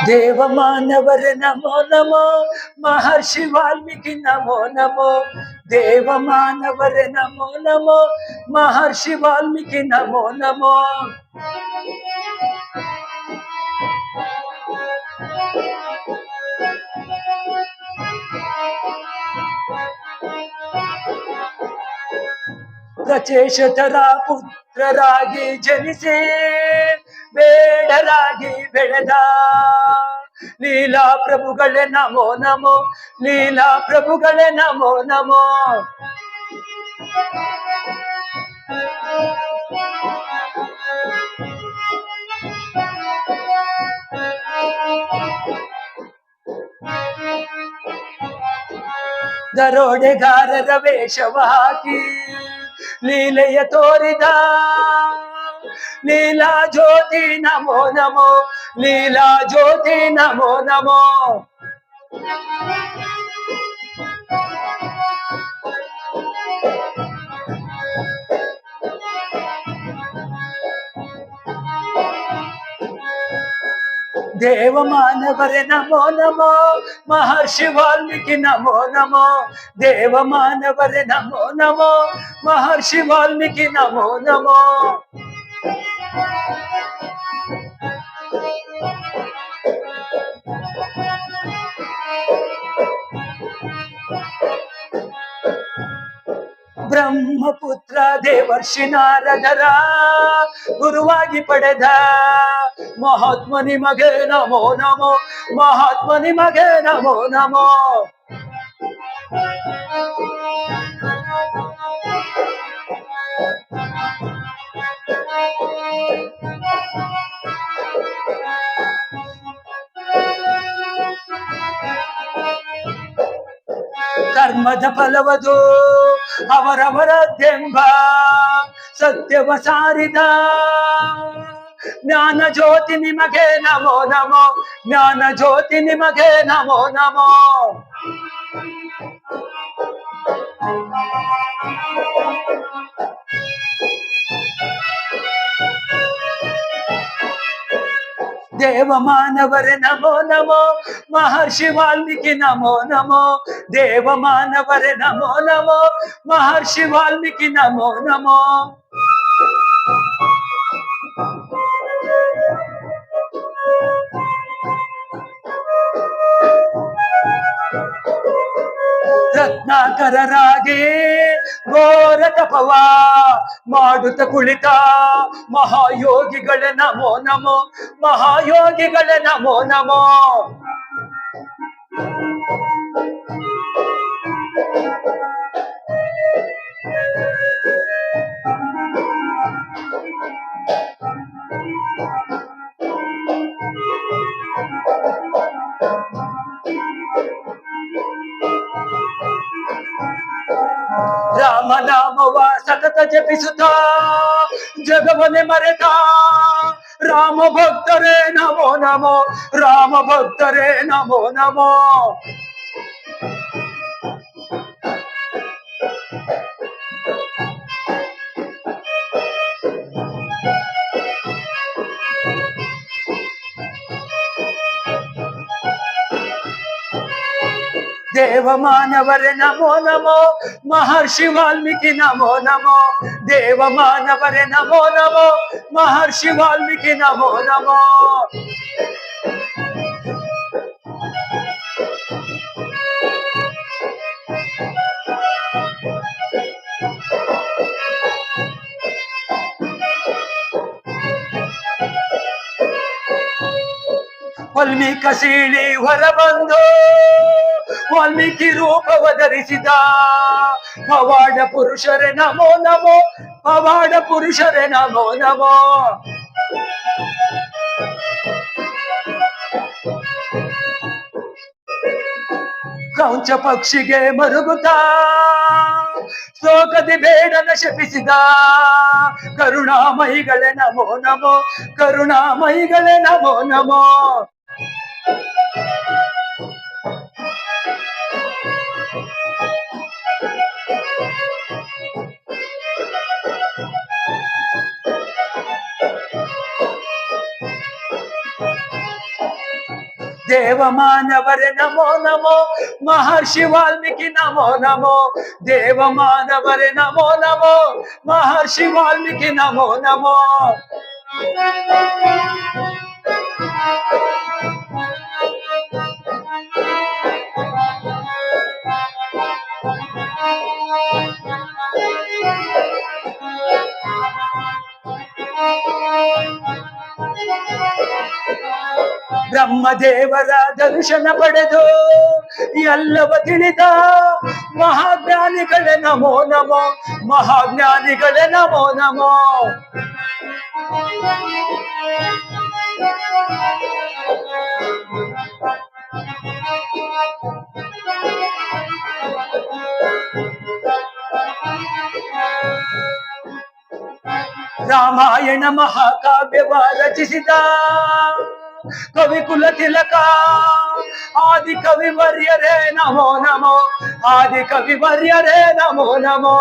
देव मानवर नमो नमो, महर्षि वाल्मीकि नमो नमो। देव मानवर नमो नमो, महर्षि वाल्मीकि नमो नमो। ಪ್ರಚೇಶತರ ಪುತ್ರರಾಗಿ ಜನಿಸಿ ಬೇಡರಾಗಿ ಬೆಳೆದ ಲೀಲಾ ಪ್ರಭುಗಳೇ ನಮೋ ನಮೋ, ಲೀಲಾ ಪ್ರಭುಗಳೇ ನಮೋ ನಮೋ। ದರೋಡೆಗಾರರ ವೇಷವ ಹಾಕಿ ಲೀಲೆಯ ತೋರಿದ ಲೀಲಾ ಜ್ಯೋತಿ ನಮೋ ನಮೋ, ಲೀಲಾ ಜ್ಯೋತಿ ನಮೋ ನಮೋ। देव मानवरे नमो नमो, महर्षि वाल्मीकि नमो नमो। देव मानवरे नमो नमो, महर्षि वाल्मीकि नमो नमो। ಬ್ರಹ್ಮಪುತ್ರ ದೇವರ್ಷಿ ನಾರದರ ಗುರುವಾಗಿ ಪಡೆದ ಮಹಾತ್ಮ ನಿಮಗೆ ನಮೋ ನಮೋ, ಮಹಾತ್ಮ ನಿಮಗೆ ನಮೋ ನಮೋ। ಕರ್ಮದ ಫಲವದು ಅವರವರದ್ದೆಂಬ ಸತ್ಯವ ಸಾರಿದ ಜ್ಞಾನ ಜ್ಯೋತಿ ನಿಮಗೆ ನಮೋ ನಮೋ, ಜ್ಞಾನ ಜ್ಯೋತಿ ನಿಮಗೆ ನಮೋ ನಮೋ। देव मानवरे नमो नमो, महर्षि वाल्मीकि नमो नमो। देव मानवरे नमो नमो, महर्षि वाल्मीकि नमो नमो। ರತ್ನಾಕರರಾಗಿ ಘೋರ ತಪವ ಮಾಡುತ್ತ ಕುಳಿತ ಮಹಾಯೋಗಿಗಳೇ ನಮೋ ನಮೋ, ಮಹಾಯೋಗಿಗಳೇ ನಮೋ ನಮೋ। ರಾಮನಾಮವ ಸತತ ಜಪಿಸುತ್ತ ಜಗವನೆ ಮರೆತ ರಾಮ ಭಕ್ತರೇ ನಮೋ ನಮೋ, ರಾಮ ಭಕ್ತರೇ ನಮೋ ನಮೋ। देव मानवरे नमो नमो, महर्षि वाल्मीकि नमो नमो। देव मानवरे नमो नमो, महर्षि वाल्मीकि नमो नमो। ವಾಲ್ಮೀಕ ಸೀಳಿ ಹೊರಬಂದು ವಾಲ್ಮೀಕಿ ರೂಪವ ಧರಿಸಿದ ಪವಾಡ ಪುರುಷರೇ ನಮೋ ನಮೋ, ಪವಾಡ ಪುರುಷರೇ ನಮೋ ನಮೋ। ಕ್ರೌಂಚ ಪಕ್ಷಿಗೆ ಮರುಗುತ್ತ ಶೋಕದಿ ಬೇಡನ ಶಪಿಸಿದ ಕರುಣಾಮಯಿಗಳೇ ನಮೋ ನಮೋ, ಕರುಣಾಮಯಿಗಳೇ ನಮೋ ನಮೋ। ದೇವ ಮಾನವರೇ ನಮೋ ನಮೋ, ಮಹರ್ಷಿ ವಾಲ್ಮೀಕಿ ನಮೋ ನಮೋ. ದೇವ ಮಾನವರೇ ನಮೋ ನಮೋ, ಮಹರ್ಷಿ ವಾಲ್ಮೀಕಿ ನಮೋ ನಮೋ. ಬ್ರಹ್ಮದೇವರ ದರ್ಶನ ಪಡೆದು ಎಲ್ಲವ ತಿಳಿದ ಮಹಾಜ್ಞಾನಿಗಳೇ ನಮೋ ನಮೋ, ಮಹಾಜ್ಞಾನಿಗಳೇ ನಮೋ ನಮೋ. ರಾಮಾಯಣ ಮಹಾಕಾವ್ಯವ ರಚಿಸಿದ ಕವಿ ಕುಲ ತಿಲಕ ಆದಿ ಕವಿ ವರ್ಯರೇ ನಮೋ ನಮೋ, ಆದಿ ಕವಿ ವರ್ಯರೇ ನಮೋ ನಮೋ.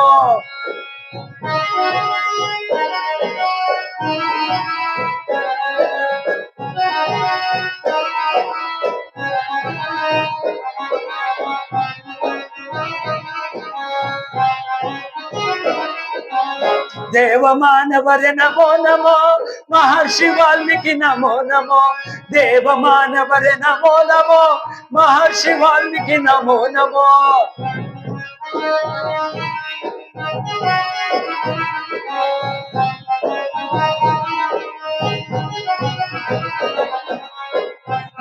ದೇವ ಮಾನವರೇ ನಮೋ ನಮೋ, ಮಹರ್ಷಿ ವಾಲ್ಮೀಕಿ ನಮೋ ನಮೋ. ದೇವ ಮಾನವರೇ ನಮೋ ನಮೋ, ಮಹರ್ಷಿ ವಾಲ್ಮೀಕಿ ನಮೋ ನಮೋ.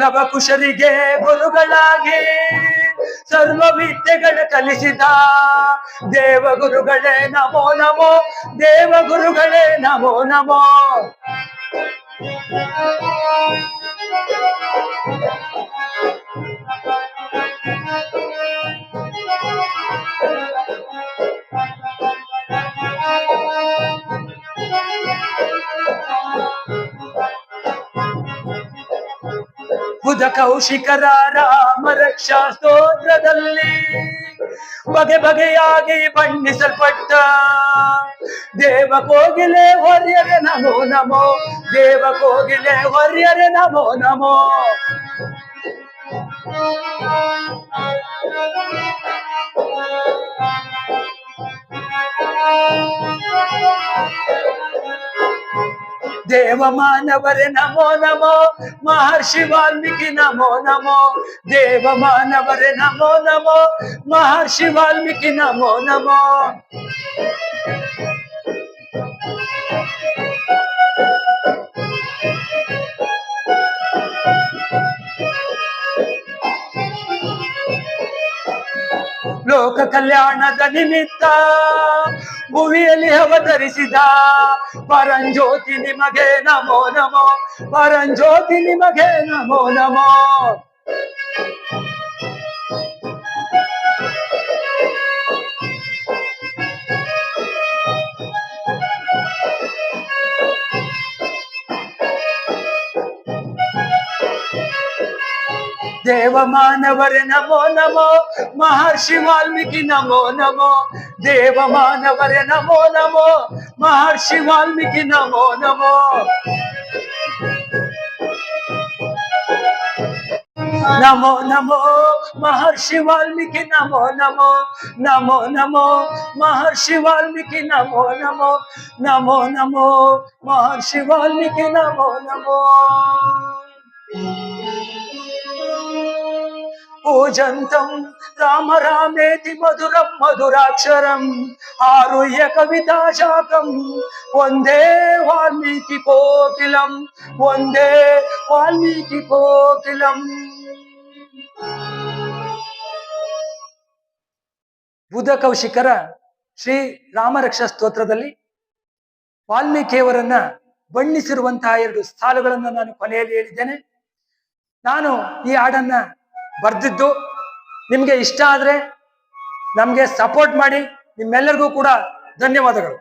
ನವಕುಶರಿಗೆ ಗುರುಗಳಾಗಿ ಸರ್ವ ವಿದ್ಯೆಗಳ ಕಲಿಸಿದ ದೇವಗುರುಗಳೇ ನಮೋ ನಮೋ, ದೇವಗುರುಗಳೇ ನಮೋ ನಮೋ. ಬುಧ ಕೌಶಿಕರ ರಾಮ ರಕ್ಷಾ ಸ್ತೋತ್ರದಲ್ಲಿ ಬಗೆ ಬಗೆಯಾಗಿ ಬಣ್ಣಿಸಲ್ಪಟ್ಟ ದೇವ ಕೋಗಿಲೆ ವರ್ಯರೇ ನಮೋ ನಮೋ, ದೇವ ಕೋಗಿಲೆ ವರ್ಯರೇ ನಮೋ ನಮೋ. ದೇವ ಮಾನವರೇ ನಮೋ ನಮೋ, ಮಹರ್ಷಿ ವಾಲ್ಮೀಕಿ ನಮೋ ನಮೋ. ದೇವ ಮಾನವರೇ ನಮೋ ನಮೋ, ಮಹರ್ಷಿ ವಾಲ್ಮೀಕಿ ನಮೋ ನಮೋ. ಲೋಕ ಕಲ್ಯಾಣದ ನಿಮಿತ್ತ ಭುವಿಯಲ್ಲಿ ಅವತರಿಸಿದ ಪರಂಜ್ಯೋತಿ ನಿಮಗೆ ನಮೋ ನಮೋ, ಪರಂಜ್ಯೋತಿ ನಿಮಗೆ ನಮೋ ನಮೋ. ದೇವ ಮಾನವರೇ ನಮೋ ನಮೋ, ಮಹರ್ಷಿ ವಾಲ್ಮೀಕಿ ನಮೋ ನಮೋ. ದೇವ ಮಾನವರೇ ನಮೋ ನಮೋ, ಮಹರ್ಷಿ ವಾಲ್ಮೀಕಿ ನಮೋ ನಮೋ. ನಮೋ ನಮೋ ಮಹರ್ಷಿ ವಾಲ್ಮೀಕಿ ನಮೋ ನಮೋ, ನಮೋ ನಮೋ ಮಹರ್ಷಿ ವಾಲ್ಮೀಕಿ ನಮೋ ನಮೋ, ನಮೋ ನಮೋ ಮಹರ್ಷಿ ವಾಲ್ಮೀಕಿ ನಮೋ ನಮೋ. पूजन्तं राम रामेति मधुरं मधुराक्षरम् आरुह्य कविता शाकं वन्दे वाल्मीकि कोकिलं, वन्दे वाल्मीकि कोकिलम्. ಬುಧ ಕೌಶಿಕರ ಶ್ರೀ ರಾಮರಕ್ಷಾ ಸ್ತೋತ್ರದಲ್ಲಿ ವಾಲ್ಮೀಕಿಯವರನ್ನ ಬಣ್ಣಿಸಿರುವಂತಹ 2 ಸಾಲುಗಳನ್ನು ನಾನು ಕೊನೆಯಲ್ಲಿ ಹೇಳಿದ್ದೇನೆ. ನಾನು ಈ ಹಾಡನ್ನ ಬರ್ದಿದ್ದು ನಿಮ್ಗೆ ಇಷ್ಟ ಆದ್ರೆ ನಮ್ಗೆ ಸಪೋರ್ಟ್ ಮಾಡಿ. ನಿಮ್ಮೆಲ್ಲರಿಗೂ ಕೂಡ ಧನ್ಯವಾದಗಳು.